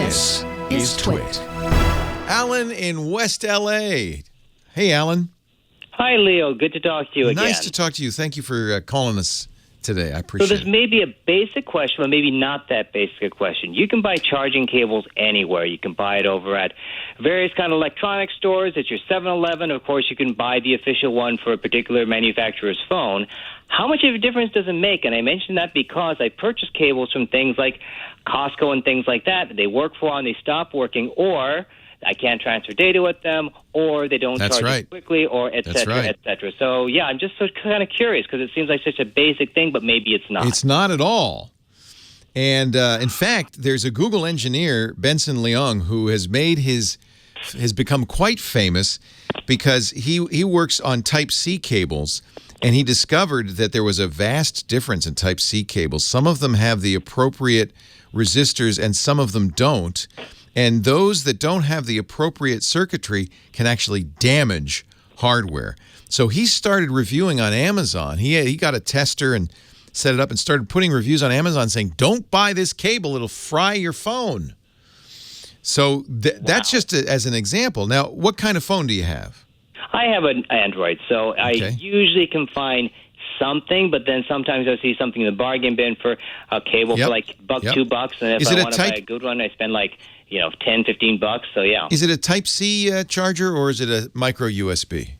This is TWiT. Alan in West L.A. Hey, Alan. Hi, Leo. Good to talk to you again. Nice to talk to you. Thank you for calling us today. I appreciate it. So this may be a basic question, but maybe not that basic a question. You can buy charging cables anywhere. You can buy it over at various kind of electronic stores. At your 7-Eleven, of course, you can buy the official one for a particular manufacturer's phone. How much of a difference does it make? And I mention that because I purchase cables from things like Costco and things like that. They work for a while and they stop working, or I can't transfer data with them, or they don't charge it quickly, or et cetera, et cetera. So, yeah, I'm just kind of curious because it seems like such a basic thing, but maybe it's not. It's not at all. And, in fact, there's a Google engineer, Benson Liang, who has made has become quite famous because he works on Type-C cables, and he discovered that there was a vast difference in Type-C cables. Some of them have the appropriate resistors, and some of them don't. And those that don't have the appropriate circuitry can actually damage hardware. So he started reviewing on Amazon. He got a tester and set it up and started putting reviews on Amazon saying, don't buy this cable, it'll fry your phone. So that's just as an example. Now, what kind of phone do you have? I have an Android, so I usually can find something, but then sometimes I see something in the bargain bin for a cable for like $2, and if I want to buy a good one, I spend like $10-15. So yeah. Is it a Type-C charger or is it a micro USB?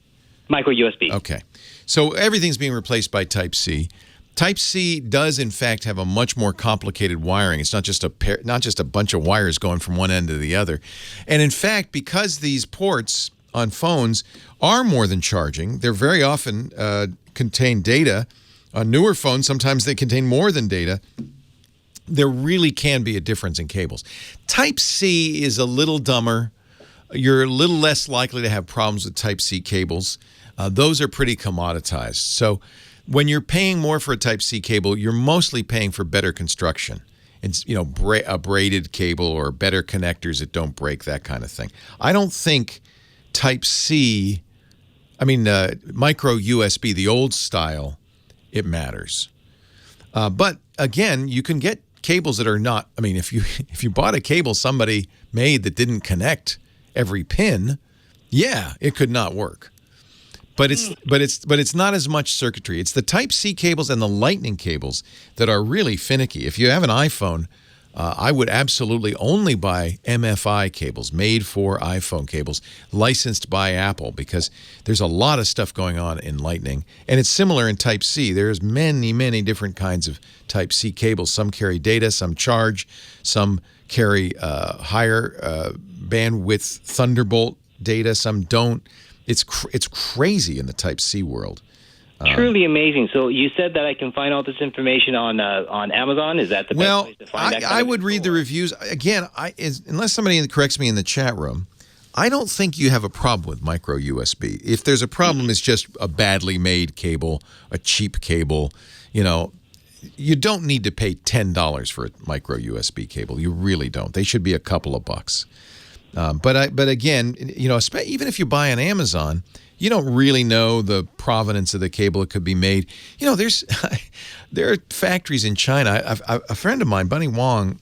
Micro USB. Okay, so everything's being replaced by Type-C. Type-C does in fact have a much more complicated wiring. It's not just a bunch of wires going from one end to the other, and in fact, because these ports on phones are more than charging, they're very often contain data. On newer phones, sometimes they contain more than data. There really can be a difference in cables. Type-C is a little dumber. You're a little less likely to have problems with Type-C cables. Those are pretty commoditized. So when you're paying more for a Type-C cable, you're mostly paying for better construction. It's, a braided cable or better connectors that don't break, that kind of thing. I don't think Type-C, micro USB, the old style, it matters. But again, you can get cables that are not, if you bought a cable somebody made that didn't connect every pin, yeah, it could not work. But it's not as much circuitry. It's the Type-C cables and the Lightning cables that are really finicky. If you have an iPhone, I would absolutely only buy MFI cables, made for iPhone cables, licensed by Apple, because there's a lot of stuff going on in Lightning. And it's similar in Type-C. There's many, many different kinds of Type-C cables. Some carry data, some charge, some carry higher bandwidth Thunderbolt data, some don't. It's crazy in the Type-C world. Truly amazing. So you said that I can find all this information on Amazon. Is that the best place to find that? I would read the reviews. Again, unless somebody corrects me in the chat room, I don't think you have a problem with micro USB. If there's a problem, it's just a badly made cable, a cheap cable. You don't need to pay $10 for a micro USB cable. You really don't. They should be a couple of bucks. But again, even if you buy on Amazon, you don't really know the provenance of the cable. It could be made. There are factories in China. A friend of mine, Bunny Wong,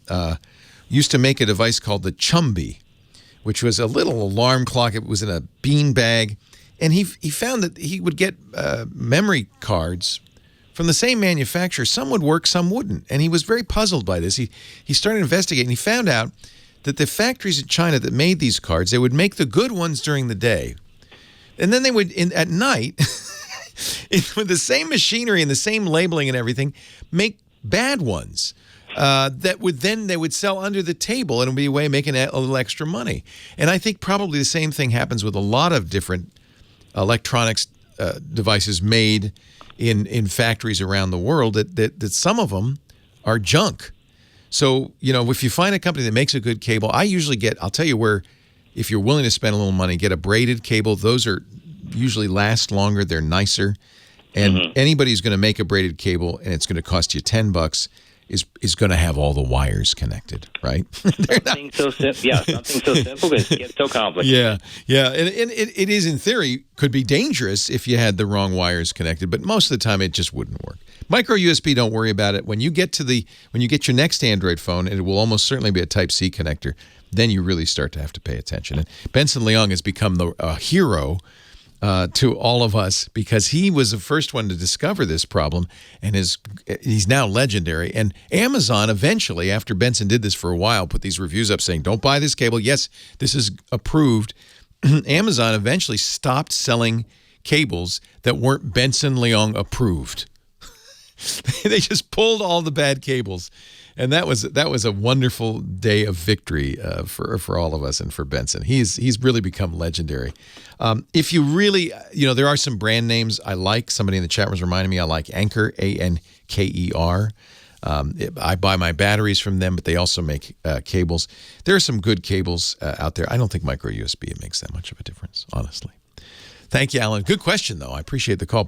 used to make a device called the Chumbi, which was a little alarm clock. It was in a bean bag. And he found that he would get memory cards from the same manufacturer. Some would work, some wouldn't. And he was very puzzled by this. He started investigating. He found out that the factories in China that made these cards, they would make the good ones during the day. And then they would, at night, with the same machinery and the same labeling and everything, make bad ones that they would sell under the table, and it would be a way of making a little extra money. And I think probably the same thing happens with a lot of different electronics devices made in factories around the world, that some of them are junk. So, if you find a company that makes a good cable, I'll tell you where, if you're willing to spend a little money, get a braided cable. Those are usually last longer. They're nicer. And anybody who's going to make a braided cable, and it's going to cost you $10, is going to have all the wires connected, right? Something so simple. Yeah, something so simple because it gets so complicated. Yeah. And it is, in theory, could be dangerous if you had the wrong wires connected, but most of the time it just wouldn't work. Micro USB, don't worry about it. When you get your next Android phone, it will almost certainly be a Type-C connector. Then you really start to have to pay attention. And Benson Liang has become a hero to all of us because he was the first one to discover this problem, and he's now legendary. And Amazon eventually, after Benson did this for a while, put these reviews up saying, don't buy this cable. Yes, this is approved. Amazon eventually stopped selling cables that weren't Benson Liang approved. They just pulled all the bad cables. And that was a wonderful day of victory for all of us and for Benson. He's really become legendary. If you really, there are some brand names I like. Somebody in the chat was reminding me I like Anker, Anker. I buy my batteries from them, but they also make cables. There are some good cables out there. I don't think micro USB makes that much of a difference, honestly. Thank you, Alan. Good question, though. I appreciate the call.